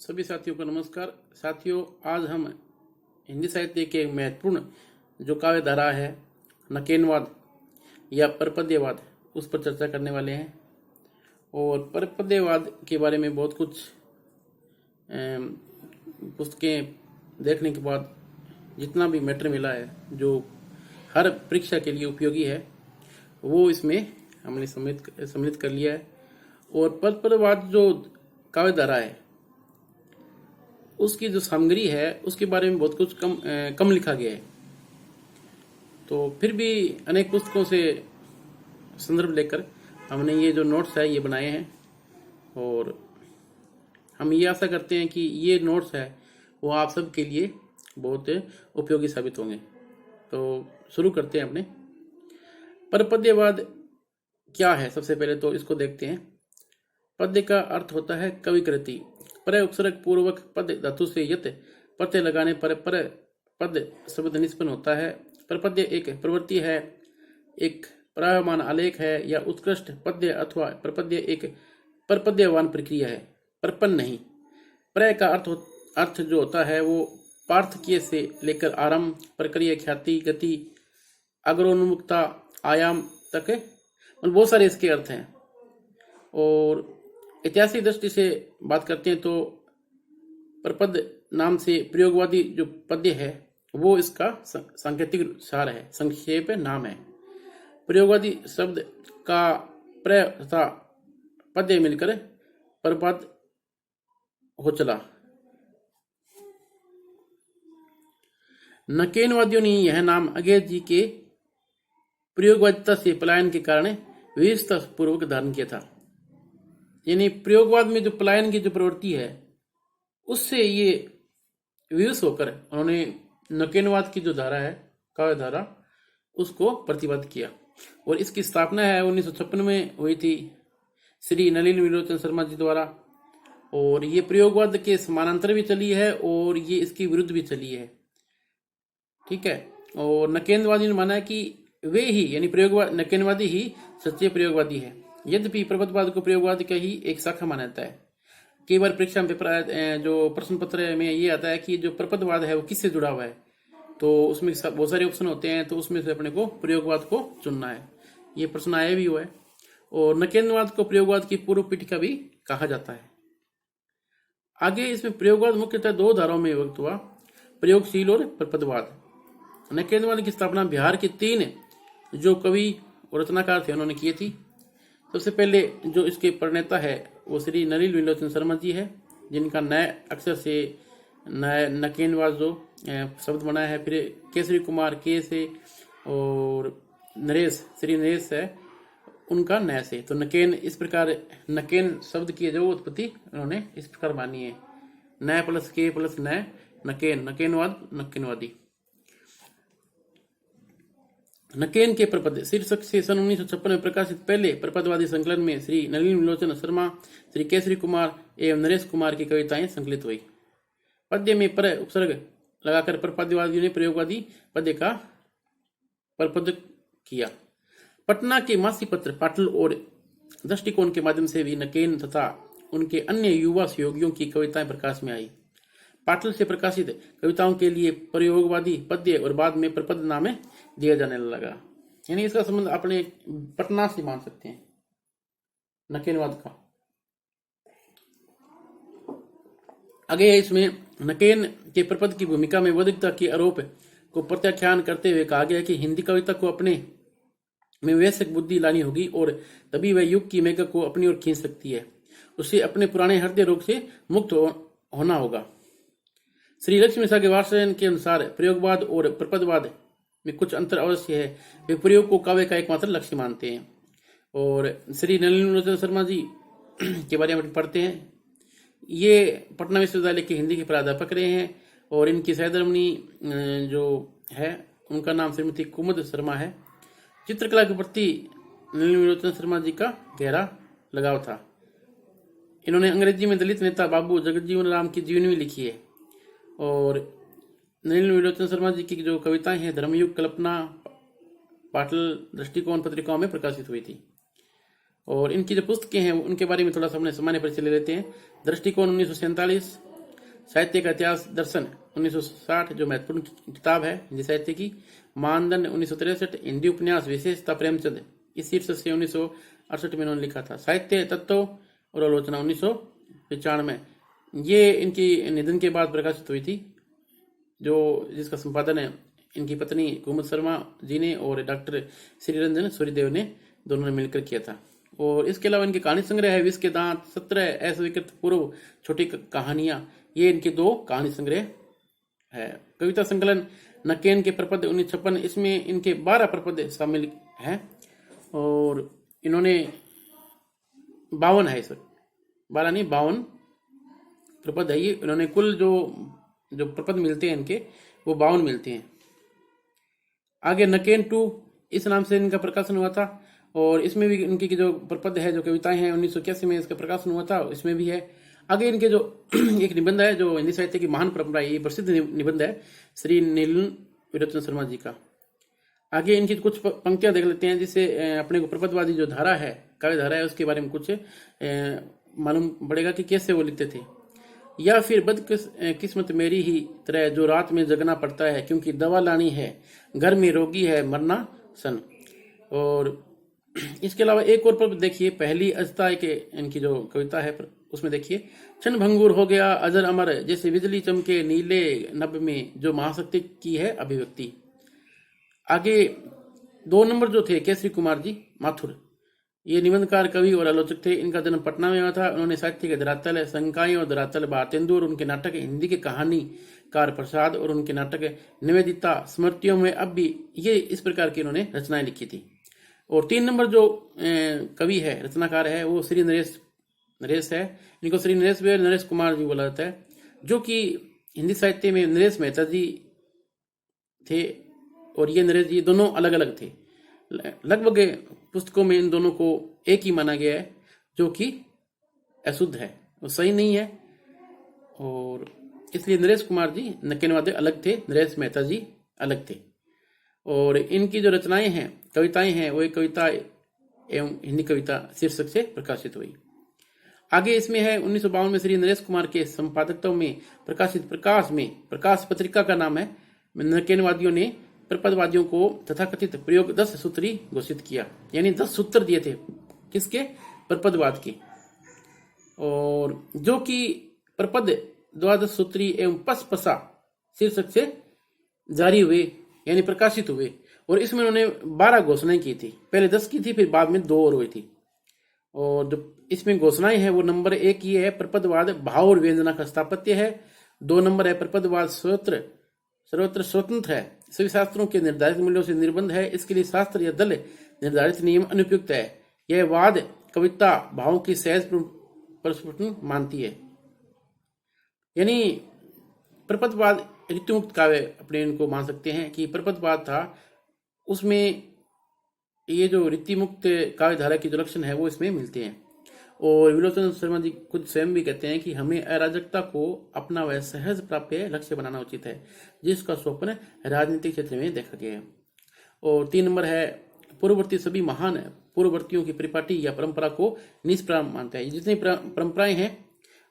सभी साथियों को नमस्कार। साथियों, आज हम हिंदी साहित्य के एक महत्वपूर्ण जो काव्य धारा है नकेनवाद या परपद्यवाद, उस पर चर्चा करने वाले हैं। और परपद्यवाद के बारे में बहुत कुछ पुस्तकें देखने के बाद जितना भी मैटर मिला है जो हर परीक्षा के लिए उपयोगी है, वो इसमें हमने सम्मिलित कर लिया है। और परपद्यवाद जो काव्य धारा है उसकी जो सामग्री है उसके बारे में बहुत कुछ कम लिखा गया है। तो फिर भी अनेक पुस्तकों से संदर्भ लेकर हमने ये जो नोट्स है ये बनाए हैं, और हम ये आशा करते हैं कि ये नोट्स है वो आप सब के लिए बहुत उपयोगी साबित होंगे। तो शुरू करते हैं अपने। परपद्यवाद क्या है, सबसे पहले तो इसको देखते हैं। पद्य का अर्थ होता है कवि कृति। पर उपसर्ग पूर्वक पद धातु से यत प्रत्यय लगाने पर पद शब्द निष्पन्न होता है। परपद्य एक प्रवृत्ति है, एक प्रायमान आलेख है या उत्कृष्ट पद्य अथवा परपद्य एक परपद्यवान प्रक्रिया है, परपन नहीं। प्रय का अर्थ जो होता है वो पार्थक्य से लेकर आरंभ, प्रक्रिया, ख्याति, गति, अग्रोन्मुखता, आयाम तक, मतलब बहुत सारे इसके अर्थ हैं। और ऐतिहासिक दृष्टि से बात करते हैं तो परपद नाम से प्रयोगवादी जो पद्य है वो इसका सांकेतिक सार है, संक्षेप नाम है। प्रयोगवादी शब्द का प्रय तथा पद्य मिलकर परपद हो चला। नकेनवादियों ने यह नाम अगेर जी के प्रयोगवादिता से पलायन के कारण विशेषता पूर्वक धारण किया था। यानी प्रयोगवाद में जो पलायन की जो प्रवृत्ति है उससे ये विवश होकर उन्होंने नकेनवाद की जो धारा है, काव्य धारा, उसको प्रतिपादित किया। और इसकी स्थापना है 1956 में हुई थी श्री नलिन विलोचन शर्मा जी द्वारा। और ये प्रयोगवाद के समानांतर भी चली है और ये इसके विरुद्ध भी चली है, ठीक है। और नकेनवादी ने माना कि वे ही यानी प्रयोगवाद नकेनवादी ही सच्चे प्रयोगवादी है। यद्यपि परपद्यवाद को प्रयोगवाद का ही एक शाखा माना जाता है। कई बार परीक्षा में पेपर जो प्रश्न पत्र में ये आता है कि जो परपद्यवाद है वो किससे जुड़ा हुआ है, तो उसमें बहुत सारे ऑप्शन होते हैं, तो उसमें से अपने को प्रयोगवाद को चुनना है। ये प्रश्न आया भी हुआ है। और नकेनवाद को प्रयोगवाद की पूर्व पीठिका भी कहा जाता है। आगे इसमें प्रयोगवाद मुख्यतः दो धाराओं में विभक्त हुआ, प्रयोगशील और परपद्यवाद। नकेनवाद की स्थापना बिहार के 3 जो कवि और रचनाकार थे उन्होंने की थी। सबसे पहले जो इसके प्रणेता है वो श्री नलिन विलोचन शर्मा जी है, जिनका नए अक्षर से नए नकेनवाद जो शब्द बना है। फिर केसरी कुमार के से और नरेश, श्री नरेश है, उनका नए से। तो नकेन, इस प्रकार नकेन शब्द की जो उत्पत्ति उन्होंने इस प्रकार मानी है, नए प्लस के प्लस नए, नकेन, नकेनवाद, नकेनवादी। नकेन के प्रपद शीर्षक से सन 1956 में प्रकाशित पहले प्रपदवादी संकलन में श्री नलिन विलोचन शर्मा, श्री केसरी कुमार एवं नरेश कुमार की कविताएं संकलित हुई। पद्य में पर उपसर्ग लगाकर परपद्यवादियों ने प्रयोगवादी पद्य का परपद किया। पटना के मासिक पत्र पाटल और दृष्टिकोण के माध्यम से भी नकेन तथा उनके अन्य युवा सहयोगियों की कविताएं प्रकाश में आई। पाटल से प्रकाशित कविताओं के लिए प्रयोगवादी पद्य और बाद में परपद नाम दिया जाने लगा। यानी इसका संबंध अपने पटना से मान सकते हैं नकेनवाद का। आगे इसमें नकेन के परपद की भूमिका में वैदिकता के आरोप को प्रत्याख्यान करते हुए कहा गया कि हिंदी कविता को अपने में वैश्विक बुद्धि लानी होगी और तभी वह युग की मेघ को अपनी ओर खींच सकती है। उसे अपने पुराने हृदय रोग से मुक्त होना होगा। श्री लक्ष्मी सागे वार्षण के अनुसार प्रयोगवाद और परपद्यवाद में कुछ अंतर अवश्य है। वे प्रयोग को काव्य का एकमात्र लक्ष्य मानते हैं। और श्री नलिन विलोचन शर्मा जी के बारे में पढ़ते हैं। ये पटना विश्वविद्यालय के हिंदी के प्राध्यापक रहे हैं और इनकी सहधर्मिणी जो है उनका नाम श्रीमती कुमुद शर्मा है। चित्रकला के प्रति नलिन विलोचन शर्मा जी का गहरा लगाव था। इन्होंने अंग्रेजी में दलित नेता बाबू जगजीवन राम की जीवनी लिखी है। और नलिन विलोचन शर्मा जी की जो कविताएं हैं धर्मयुग, कल्पना, पाटल, दृष्टिकोण पत्रिकाओं में प्रकाशित हुई थी। और इनकी जो पुस्तकें हैं उनके बारे में थोड़ा सा हमने सामान्य परिचय ले लेते हैं। दृष्टिकोण 1947, साहित्य का इतिहास दर्शन 1960 जो महत्वपूर्ण किताब है हिंदी साहित्य की। मानदंड 1963, हिंदी उपन्यास विशेषता प्रेमचंद, इस शीर्षक से 1968 में इन्होंने लिखा था। साहित्य तत्व और आलोचना 1995, ये इनकी निधन के बाद प्रकाशित हुई थी, जो जिसका संपादन है इनकी पत्नी कुमुद शर्मा जी ने और डॉक्टर श्रीरंजन सूर्यदेव ने दोनों ने मिलकर किया था। और इसके अलावा इनकी कहानी संग्रह है विष के दांत, 17 अस्वीकृत पूर्व छोटी कहानियां, ये इनके 2 कहानी संग्रह है। कविता संकलन नकेन के प्रपद 1956, इसमें इनके 12 प्रपद शामिल हैं और इन्होंने 52 है, सर 12 नहीं 52 प्रपद है ये। इन्होंने कुल जो प्रपद मिलते हैं इनके वो 52 मिलते हैं। आगे नकेन 2 इस नाम से इनका प्रकाशन हुआ था और इसमें भी इनकी जो प्रपद है जो कविताएं हैं 1981 में इसका प्रकाशन हुआ था, इसमें भी है। आगे इनके जो एक निबंध है जो हिंदी साहित्य की महान परंपरा, ये प्रसिद्ध निबंध है श्री नीलन विलोचन शर्मा जी का। आगे इनकी कुछ पंक्तियां देख लेते हैं जिससे अपने को प्रपदवादी जो धारा है, काव्य धारा है, उसके बारे में कुछ मालूम पड़ेगा कि कैसे वो लिखते थे। या फिर बदकिस्मत मेरी ही तरह जो रात में जगना पड़ता है, क्योंकि दवा लानी है, घर में रोगी है मरना सन। और इसके अलावा एक और पद देखिए, पहली अजता के इनकी जो कविता है उसमें देखिए, क्षण भंगुर हो गया अजर अमर, जैसे बिजली चमके नीले नभ में, जो महाशक्ति की है अभिव्यक्ति। आगे 2 नंबर जो थे केसरी कुमार जी माथुर, ये निबंधकार, कवि और आलोचक थे। इनका जन्म पटना में हुआ था। उन्होंने साहित्य के धरातल संकाय और धरातल भारतेंदु और उनके नाटक हिंदी के कहानीकार प्रसाद और उनके नाटक निवेदिता स्मृतियों में अब भी ये इस प्रकार की इन्होंने रचनाएं लिखी थी। और 3 नंबर जो कवि है रचनाकार है वो श्री नरेश है। इनको श्री नरेश कुमार जी बोला जाता है, जो कि हिंदी साहित्य में नरेश मेहता जी थे और ये नरेश जी दोनों अलग अलग थे। लगभग पुस्तकों में इन दोनों को एक ही माना गया है, जो कि अशुद्ध है, वो सही नहीं है। और इसलिए नरेश कुमार जी नकेनवादे अलग थे, नरेश मेहता जी अलग थे। और इनकी जो रचनाएं हैं, कविताएं हैं, वो एक कविता एवं हिंदी कविता शीर्षक से प्रकाशित हुई। आगे इसमें है 1952 में श्री नरेश कुमार के संपादकत्व में प्रकाशित प्रकाश पत्रिका का नाम है। नकेनवादियों ने प्रपदवादियों को तथाकथित प्रयोग 10 सूत्री घोषित किया, यानी 10 सूत्र दिए थे किसके, प्रपदवाद के। और जो कि प्रपद 12 सूत्री एवं पसपसा शीर्षक से जारी हुए यानी प्रकाशित हुए। और इसमें उन्होंने 12 घोषणाएं की थी, पहले 10 की थी, फिर बाद में 2 और हुई थी। और जो इसमें घोषणाएं हैं वो नंबर 1 ये है, प्रपदवाद भाव और व्यंजना का स्थापत्य है। 2 नंबर है, प्रपदवाद सर्वत्र स्वतंत्र है, सभी शास्त्रों के निर्धारित मूल्यों से निर्बंध है, इसके लिए शास्त्र या दल निर्धारित नियम अनुपयुक्त है। यह वाद कविता भावों की सहज प्रस्फुटन मानती है। यानी प्रपदवाद ऋतुमुक्त काव्य अपने इनको मान सकते हैं कि प्रपदवाद था, उसमें ये जो ऋतुमुक्त काव्य धारा की जो लक्षण है वो इसमें मिलते हैं। और विलोचन शर्मा जी खुद स्वयं भी कहते हैं कि हमें अराजकता को अपना वह सहज प्राप्य लक्ष्य बनाना उचित है, जिसका स्वप्न राजनीतिक क्षेत्र में देखा गया है। और 3 नंबर है, पूर्ववर्ती सभी महान पूर्ववर्तियों की परिपाटी या परंपरा को निष्प्राण मानता है। जितनी परंपराएं हैं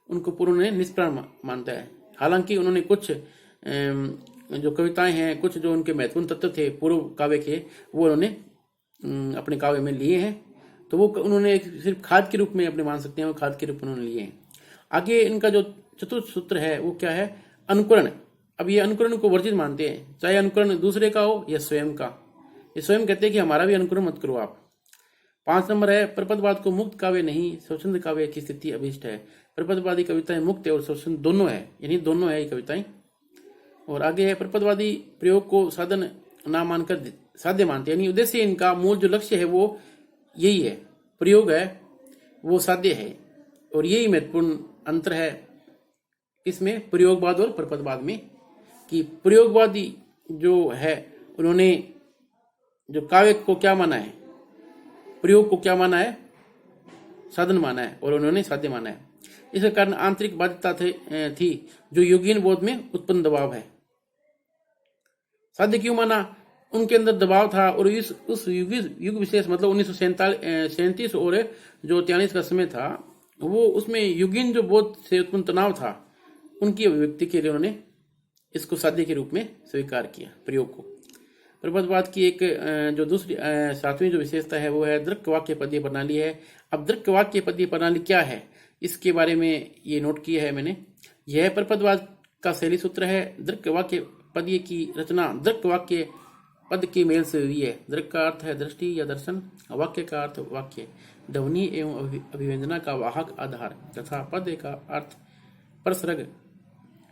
उनको पूर्व ने निष्प्राण मानता है। हालांकि उन्होंने कुछ जो कविताएं हैं, कुछ जो उनके महत्वपूर्ण तत्व थे पूर्व काव्य के, वो उन्होंने अपने काव्य में लिए हैं। तो वो उन्होंने सिर्फ खाद के रूप में अपने मान सकते हैं, वो खाद के रूप में उन्होंने लिए हैं। आगे इनका जो चतुर्थ सूत्र है वो क्या है, अनुकरण। अब ये अनुकरण को वर्जित मानते हैं, चाहे अनुकरण दूसरे का हो या स्वयं का। ये स्वयं कहते हैं कि हमारा भी अनुकरण मत करो आप। 5 नंबर है, प्रपदवाद को मुक्त काव्य नहीं स्वच्छंद काव्य की स्थिति अभिष्ट है। प्रपदवादी कविताएं मुक्त और स्वच्छंद दोनों है, यानी दोनों है ये कविताएं। और आगे है, प्रपदवादी प्रयोग को साधन ना मानकर साध्य मानते हैं, यानी उद्देश्य इनका मूल जो लक्ष्य है वो यही है, प्रयोग है वो साध्य है। और यही महत्वपूर्ण अंतर है इसमें प्रयोगवाद और प्रपदवाद में, कि प्रयोगवादी जो है उन्होंने जो काव्य को क्या माना है, प्रयोग को क्या माना है, साधन माना है, और उन्होंने साध्य माना है। इसके कारण आंतरिक बाध्यता थी जो योगीन बोध में उत्पन्न दबाव है। साध्य क्यों माना, उनके अंदर दबाव था। और उस युग विशेष मतलब 1937 और जो 43 का समय था, वो उसमें युगीन जो बोध से उत्पन्न तनाव था, उनकी अभिव्यक्ति के लिए उन्होंने इसको साध्य के रूप में स्वीकार किया प्रयोग को। प्रपदवाद की एक जो दूसरी सातवीं जो विशेषता है वो है दृक् वाक्य पदीय प्रणाली है। अब दृक् वाक्य पदीय प्रणाली क्या है, इसके बारे में ये नोट किया है मैंने। यह प्रपदवाद का शैली सूत्र है। दृक् वाक्य पदीय की रचना दृक् वाक्य पद के मेल से हुई है। दृक् का अर्थ है दृष्टि या दर्शन, वाक्य का अर्थ वाक्य, ध्वनि एवं अभिव्यंजना का वाहक आधार, तथा पद का अर्थ परसर्ग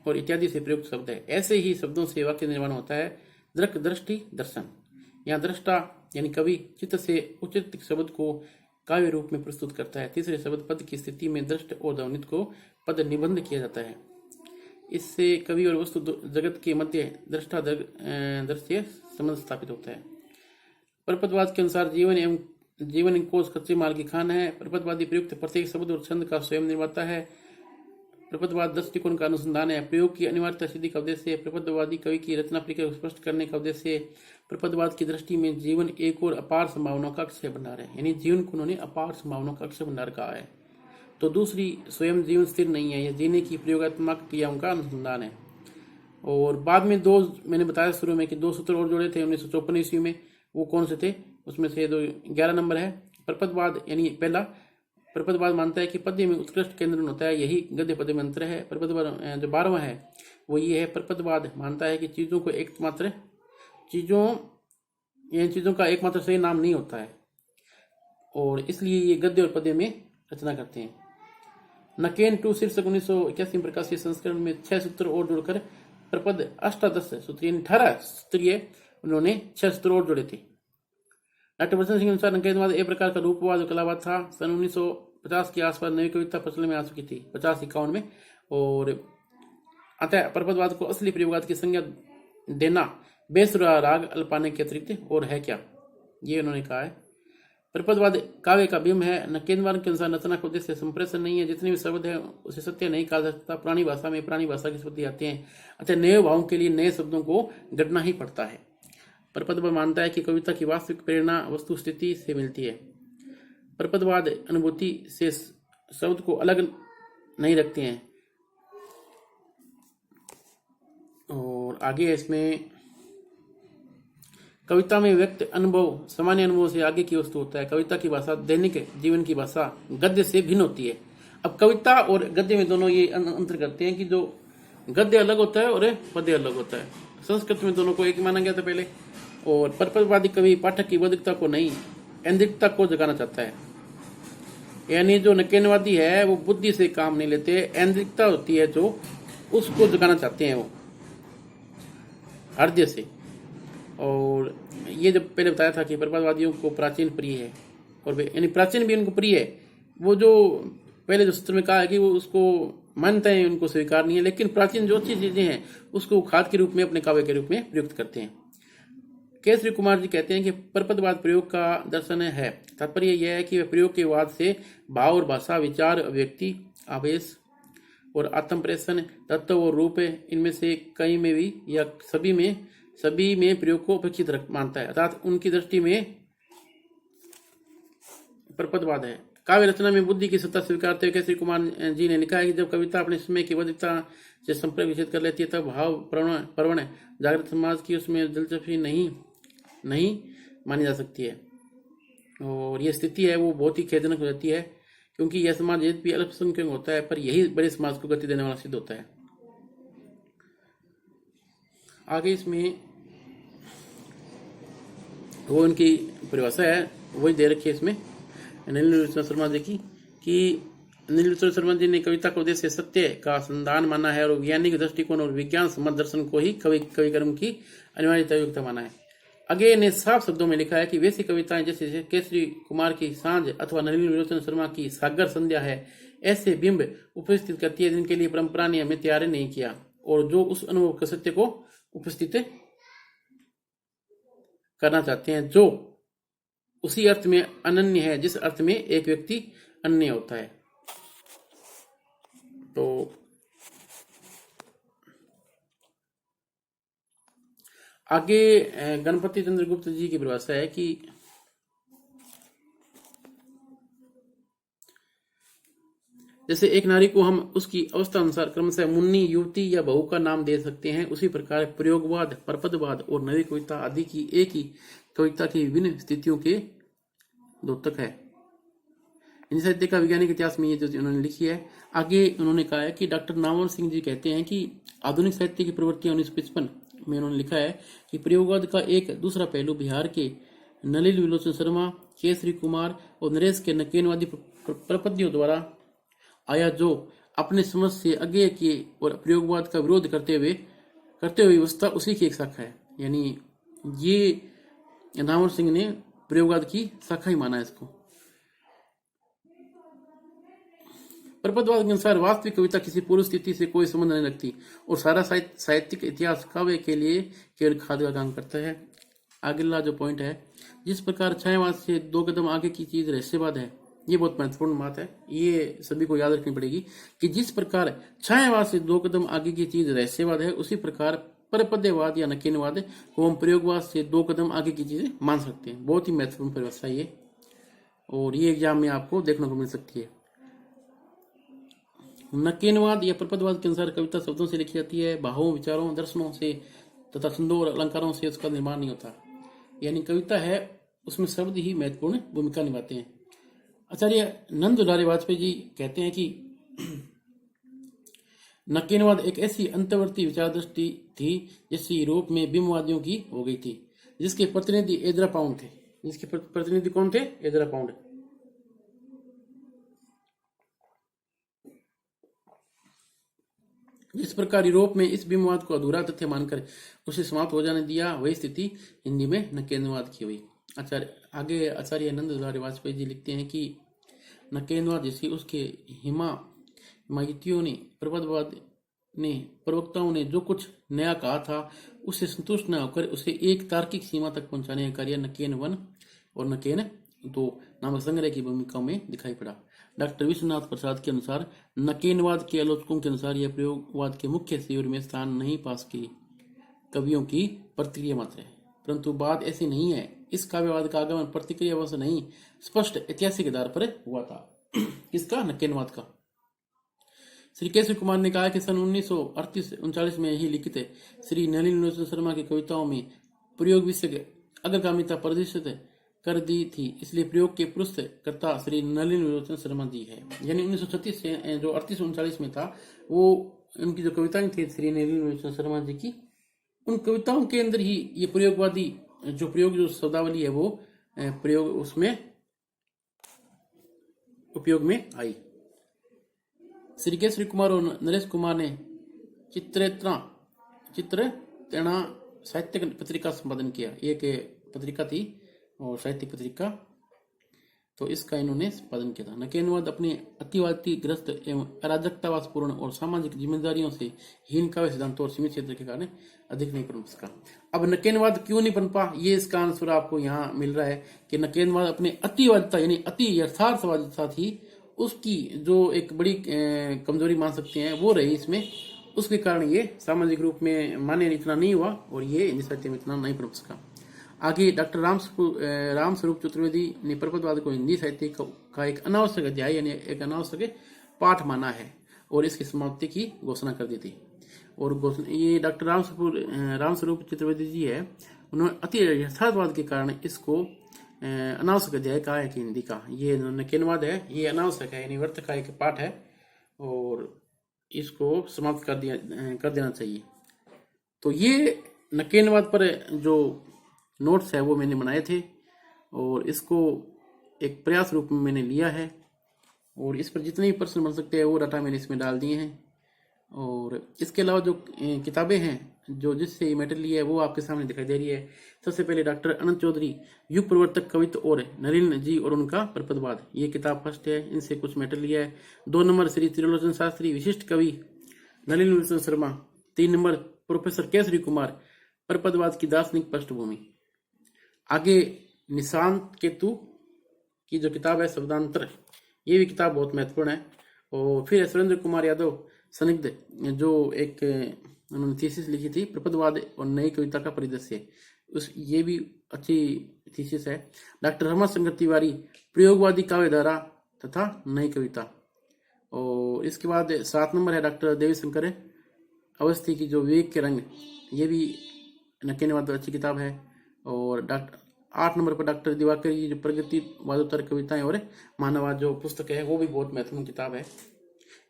और इत्यादि से प्रयुक्त शब्द है। ऐसे ही शब्दों से वाक्य निर्माण होता है। दृक् दृष्टि दर्शन। यहाँ दृष्टा यानी कवि चित्त से उचित शब्द को काव्य रूप में प्रस्तुत करता है। तीसरे शब्द पद की स्थिति में दृष्ट और ध्वनित को पद निबंध किया जाता है। इससे कवि और वस्तु जगत के मध्य दृष्टा दृश्य संबंध स्थापित होता है। प्रपदवाद के अनुसार जीवन कोश कच्चे माल की खान है। प्रपदवादी प्रयुक्त प्रत्येक शब्द और छंद का स्वयं निर्माता है। प्रपदवाद दृष्टिकोण का अनुसंधान है। प्रयोग की अनिवार्यता सिद्धि का उद्देश्य है। प्रपदवादी कवि की रचना प्रक्रिया को स्पष्ट करने का उद्देश्य है। प्रपदवाद की दृष्टि में जीवन एक और अपार संभावनाओं का अक्षय भंडार है, यानी जीवन को उन्होंने अपार संभावनाओं का अक्षय भंडार कहा है। तो दूसरी, स्वयं जीवन स्थिर नहीं है, यह जीने की प्रयोगात्मक क्रियाओं का अनुसंधान है। और बाद में दो, मैंने बताया शुरू में कि दो सूत्र और जोड़े थे 1954 ईस्वी में। वो कौन से थे? उसमें से 11 नंबर है प्रपदवाद, यानी पहला, प्रपदवाद मानता है कि पद्य में उत्कृष्ट केंद्रण होता है, यही गद्य पद्य में अंतर है। प्रपदवाद जो 12वां है वो ये है, प्रपदवाद मानता है कि चीजों का एकमात्र सही नाम नहीं होता है, और इसलिए ये गद्य और पद्य में रचना करते हैं। नकेन टू शीर्षक 1981 प्रकाशित संस्करण में 6 सूत्र और जोड़कर प्रपद अष्टादश सूत्रीय 18 सूत्रीय उन्होंने 6 सूत्र और जोड़े थे। डॉक्टर वसंत सिंह के अनुसार नकेनवाद एक प्रकार का रूपवाद और कलावाद था। सन 1950 के आसपास नई कविता प्रचलन में आ चुकी थी, 50-51 में। और अतः प्रपदवाद को असली प्रयोगवाद की संज्ञा देना बेसुरा राग अल्पाने के अतिरिक्त और है क्या, ये उन्होंने कहा है। प्रपदवाद काव्य का बिंब है। नकेनवाद के अनुसार रचना का उद्देश्य संप्रेषण नहीं है। जितने भी शब्द है उसे सत्य नहीं कहा जा सकता। पुरानी भाषा में पुरानी भाषा की शब्द आते हैं, अतः नए भावों के लिए नए शब्दों को गढ़ना ही पड़ता है। प्रपदवाद मानता है कि कविता की वास्तविक प्रेरणा वस्तु स्थिति से मिलती है। प्रपदवाद अनुभूति से शब्द को अलग नहीं रखते हैं। और आगे इसमें कविता में व्यक्त अनुभव सामान्य अनुभव से आगे की वस्तु होता है। कविता की भाषा दैनिक जीवन की भाषा गद्य से भिन्न होती है। अब कविता और गद्य में दोनों ये अंतर करते हैं कि जो गद्य अलग होता है और पद्य अलग होता है। संस्कृत में दोनों को एक माना गया था पहले। और प्रपदवादी कवि पाठक की बौद्धिकता को नहीं, ऐन्द्रिकता को जगाना चाहता है। यानी जो नकेनवादी है वो बुद्धि से काम नहीं लेते, ऐन्द्रिकता होती है जो उसको जगाना चाहते हैं, वो हृदय से। और ये जब पहले बताया था कि प्रपदवादियों को प्राचीन प्रिय है, और यानी प्राचीन भी उनको प्रिय है। वो जो पहले जो सूत्र में कहा है कि वो उसको मानते हैं, उनको स्वीकार नहीं है, लेकिन प्राचीन जो अच्छी चीजें हैं उसको खाद के रूप में अपने काव्य के रूप में प्रयुक्त करते हैं। केसरी कुमार जी कहते हैं कि प्रपदवाद प्रयोग का दर्शन है। तात्पर्य यह है कि वह प्रयोग के वाद से भाव और भाषा, विचार, व्यक्ति, आवेश और आत्म प्रेषण, तत्व और रूप इनमें से कई में भी या सभी में प्रयोग को अपेक्षित मानता है, अर्थात उनकी दृष्टि में प्रपदवाद है। काव्य रचना में बुद्धि की सत्ता स्वीकारते हुए केसरी कुमार जी ने लिखा है कि जब कविता अपने समय की बौद्धिकता से संपर्क विच्छेद कर लेती है तब भाव प्रवण जागृत समाज की उसमें दिलचस्पी नहीं मानी जा सकती है। और यह स्थिति है वो बहुत ही खेदजनक हो जाती है, क्योंकि यह समाज यद्यपि अल्पसंख्यक होता है पर यही बड़े समाज को गति देने वाला सिद्ध होता है। आगे इसमें वो उनकी परिभाषा है, वही दे रखी है इसमें नीललोचन शर्मा जी की, कि नीललोचन शर्मा जी ने कविता का उद्देश्य सत्य का संधान माना है और वैज्ञानिक दृष्टिकोण और विज्ञान सम्मत दर्शन को ही कवि कर्म की अनिवार्यता युक्त माना है। आगे ने साफ शब्दों में लिखा है कि वैसी कविताएं जैसे केसरी कुमार की सांझ अथवा नीललोचन शर्मा की सागर संध्या है, ऐसे बिंब उपस्थित करती है जिनके लिए परंपरा ने हमें तैयार नहीं किया और जो उस अनुभव के सत्य को उपस्थित करना चाहते हैं, जो उसी अर्थ में अनन्य है जिस अर्थ में एक व्यक्ति अन्य होता है। तो आगे गणपति चंद्र गुप्त जी की परिभाषा है कि जैसे एक नारी को हम उसकी अवस्था अनुसार क्रमशः मुन्नी, युवती या बहू का नाम दे सकते हैं, उसी प्रकार प्रयोगवाद, परपदवाद और नवी कविता आदि की एक ही कविता की विभिन्न स्थितियों के द्योतक है। हिंदी साहित्य का वैज्ञानिक इतिहास में ये जो उन्होंने लिखी है। आगे उन्होंने कहा है कि डॉक्टर नामवर सिंह जी कहते हैं कि आधुनिक साहित्य की प्रवृत्ति 1955 में उन्होंने लिखा है कि प्रयोगवाद का एक दूसरा पहलू बिहार के नलिन विलोचन शर्मा, केसरी कुमार और नरेश के नकेनवादी प्रपद्यों द्वारा आया, जो अपने समझ से आगे के और प्रयोगवाद का विरोध करते हुए व्यवस्था उसी की एक शाखा है। यानी ये नामवर सिंह ने प्रयोगवाद की शाखा ही माना है इसको। परपदवाद के अनुसार वास्तविक कविता किसी पूर्व स्थिति से कोई संबंध नहीं रखती और सारा साहित्यिक इतिहास काव्य के लिए केवल खाद का काम करता है। अगला जो पॉइंट है, जिस प्रकार छायावाद से 2 कदम आगे की चीज रहस्यवाद है, ये बहुत महत्वपूर्ण बात है, ये सभी को याद रखनी पड़ेगी कि जिस प्रकार छायावाद से 2 कदम आगे की चीज रहस्यवाद है, उसी प्रकार परपद्यवाद या नकेनवाद को हम प्रयोगवाद से 2 कदम आगे की चीजें मान सकते हैं। बहुत ही महत्वपूर्ण परिभाषा ये, और ये एग्जाम में आपको देखने को मिल सकती है। नकेनवाद या परपदवाद के अनुसार कविता शब्दों से लिखी जाती है, भावों, विचारों, दर्शनों से तथा छंदों और अलंकारों से उसका निर्माण नहीं होता। यानी कविता है उसमें शब्द ही महत्वपूर्ण भूमिका निभाते हैं। आचार्य नंद दुलारी वाजपेयी जी कहते हैं कि नकेनवाद एक ऐसी अंतर्वर्ती विचार दृष्टि थी जिससे यूरोप में बिंबवादियों की हो गई थी, जिसके प्रतिनिधि एजरा पाउंड थे। जिसके प्रतिनिधि कौन थे? Ezra pound. जिस प्रकार यूरोप में इस बिंबवाद को अधूरा तथ्य मानकर उसे समाप्त हो जाने दिया, वही स्थिति हिंदी में नकेनवाद की हुई। आचार्य नंद दुलारी वाजपेयी जी लिखते हैं कि नकेनवाद जैसे उसके हिमायतियों ने, प्रवक्ताओं ने जो कुछ नया कहा था, उससे संतुष्ट न होकर उसे एक तार्किक सीमा तक पहुंचाने का कार्य नकेन 1 और नकेन 2 नामक संग्रह की भूमिका में दिखाई पड़ा। डॉक्टर विश्वनाथ प्रसाद के अनुसार नकेनवाद के आलोचकों के अनुसार यह प्रयोगवाद के मुख्य शिविर में स्थान नहीं पा सकी कवियों की प्रतिक्रिया मात्र है, परंतु बात ऐसी नहीं है। इस काव्यवाद का आगमन प्रतिक्रिया वश नहीं, स्पष्ट ऐतिहासिक आधार पर हुआ था। किसका? नकेनवाद का। श्री केसरी कुमार ने कहा कि सन 1938-39 में ही लिखित श्री नलिन विलोचन शर्मा की कविताओं में प्रयोग विषय अग्रगामिता प्रदर्शित कर दी थी, इसलिए प्रयोग के पुरस्कर्ता श्री नलिन विलोचन शर्मा जी है। यानी 1936 से जो 38-39 में था, वो उनकी जो कविताएं थी श्री नलिन विलोचन शर्मा जी की, उन कविताओं के अंदर ही ये प्रयोगवादी जो शब्दावली है वो प्रयोग उसमें उपयोग में आई। श्री केसरी कुमार और नरेश कुमार ने चित्रतना साहित्य पत्रिका संपादन किया। एक पत्रिका थी और साहित्य पत्रिका, तो इसका इन्होंने संपादन किया था। नकेनवाद अपने अतिवादी ग्रस्त एवं अराजकतावासपूर्ण और सामाजिक जिम्मेदारियों से हीन काव्य सिद्धांतों और सीमित क्षेत्र के कारण अधिक नहीं पनप सका। अब नकेनवाद क्यों नहीं पनपा, ये इसका आंसर आपको यहाँ मिल रहा है कि नकेनवाद अपने अतिवादिता यानी अति यथार्थवादिता थी, उसकी जो एक बड़ी कमजोरी मान सकते हैं वो रही इसमें। उसके कारण ये सामाजिक रूप में मान्य इतना नहीं हुआ और ये हिंदी साहित्य में इतना नहीं पनप सका। आगे डॉक्टर रामस्वरूप चतुर्वेदी ने परपदवाद को हिंदी साहित्य का एक अनावश्यक अध्याय यानी एक अनावश्यक पाठ माना है और इसकी समाप्ति की घोषणा कर दी थी। और ये डॉक्टर रामस्वरूप चतुर्वेदी जी है, उन्होंने अति यथार्थवाद के कारण इसको अनावश्यक अध्याय कहा है कि हिंदी का ये नकेनवाद है, ये अनावश्यक है यानी व्यर्थ का एक पाठ है और इसको समाप्त कर देना चाहिए। तो ये नकेनवाद पर जो नोट्स है वो मैंने बनाए थे और इसको एक प्रयास रूप में मैंने लिया है और इस पर जितने भी प्रश्न बन सकते हैं वो डाटा मैंने इसमें डाल दिए हैं। और इसके अलावा जो किताबें हैं जो जिससे मेटेरियल लिया है वो आपके सामने दिखाई दे रही है। सबसे पहले डॉक्टर अनंत चौधरी युग प्रवर्तक कवित्व और नलिन जी और उनका परपदवाद, ये किताब फर्स्ट है, इनसे कुछ मेटेरियल लिया है। 2 नंबर श्री त्रिलोचन शास्त्री विशिष्ट कवि नलिन विलोचन शर्मा। 3 नंबर प्रोफेसर केसरी कुमार परपदवाद की दार्शनिक पृष्ठभूमि। आगे निशांत केतु की जो किताब है शब्दांतर, ये भी किताब बहुत महत्वपूर्ण है। और फिर सुरेंद्र कुमार यादव संदिग्ध जो एक उन्होंने थीसिस लिखी थी प्रपदवाद और नई कविता का परिदृश्य, ये भी अच्छी थीसिस है। डॉक्टर रमाशंकर तिवारी प्रयोगवादी काव्यधारा तथा नई कविता। और इसके बाद 7 नंबर है डॉक्टर देवीशंकर अवस्थी की जो विवेक के रंग, ये भी नकेनवाद अच्छी किताब है। और 8 नंबर पर डॉक्टर दिवाकर की जो प्रगतिवादोत्तर कविताएं और मानववाद जो पुस्तक है वो भी बहुत महत्वपूर्ण किताब है।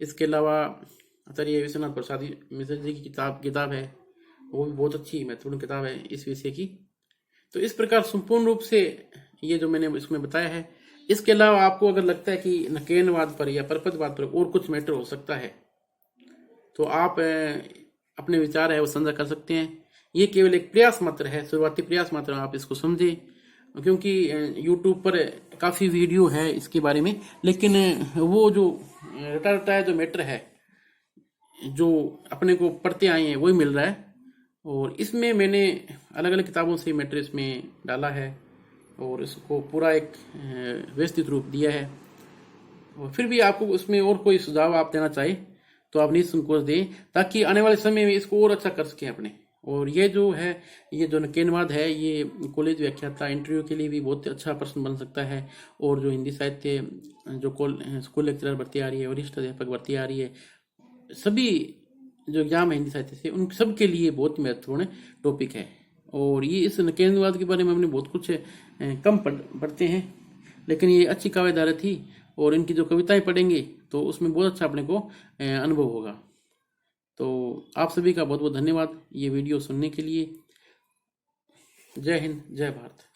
इसके अलावा आचार्य विश्वनाथ प्रसाद मिश्र जी की किताब है, वो भी बहुत अच्छी महत्वपूर्ण किताब है इस विषय की। तो इस प्रकार संपूर्ण रूप से ये जो मैंने इसमें बताया है। इसके अलावा आपको अगर लगता है कि नकेनवाद पर या परपतवाद पर और कुछ मैटर हो सकता है तो आप अपने विचार है वो साझा कर सकते हैं। ये केवल एक प्रयास मात्र है, शुरुआती प्रयास मात्र, आप इसको समझें, क्योंकि यूट्यूब पर काफ़ी वीडियो है इसके बारे में, लेकिन वो जो रटा रटाया जो मैटर है जो अपने को पढ़ते आए हैं वही मिल रहा है। और इसमें मैंने अलग अलग किताबों से मैटर इसमें डाला है और इसको पूरा एक व्यवस्थित रूप दिया है। और फिर भी आपको उसमें और कोई सुझाव आप देना चाहें तो आप निसंकोच दें, ताकि आने वाले समय में इसको और अच्छा कर सकें अपने। और ये जो है, ये जो नकेनवाद है, ये कॉलेज व्याख्याता इंटरव्यू के लिए भी बहुत अच्छा प्रश्न बन सकता है। और जो हिंदी साहित्य जो स्कूल लेक्चरर भर्ती आ रही है, वरिष्ठ अध्यापक भर्ती आ रही है, सभी जो एग्जाम है हिंदी साहित्य से, उन सब के लिए बहुत महत्वपूर्ण टॉपिक है। और ये इस नकेनवाद के बारे में हमने बहुत कुछ कम पढ़ते हैं, लेकिन ये अच्छी काव्यधारा थी और इनकी जो कविताएं पढ़ेंगे तो उसमें बहुत अच्छा अपने को अनुभव होगा। तो आप सभी का बहुत बहुत धन्यवाद ये वीडियो सुनने के लिए। जय हिंद, जय भारत।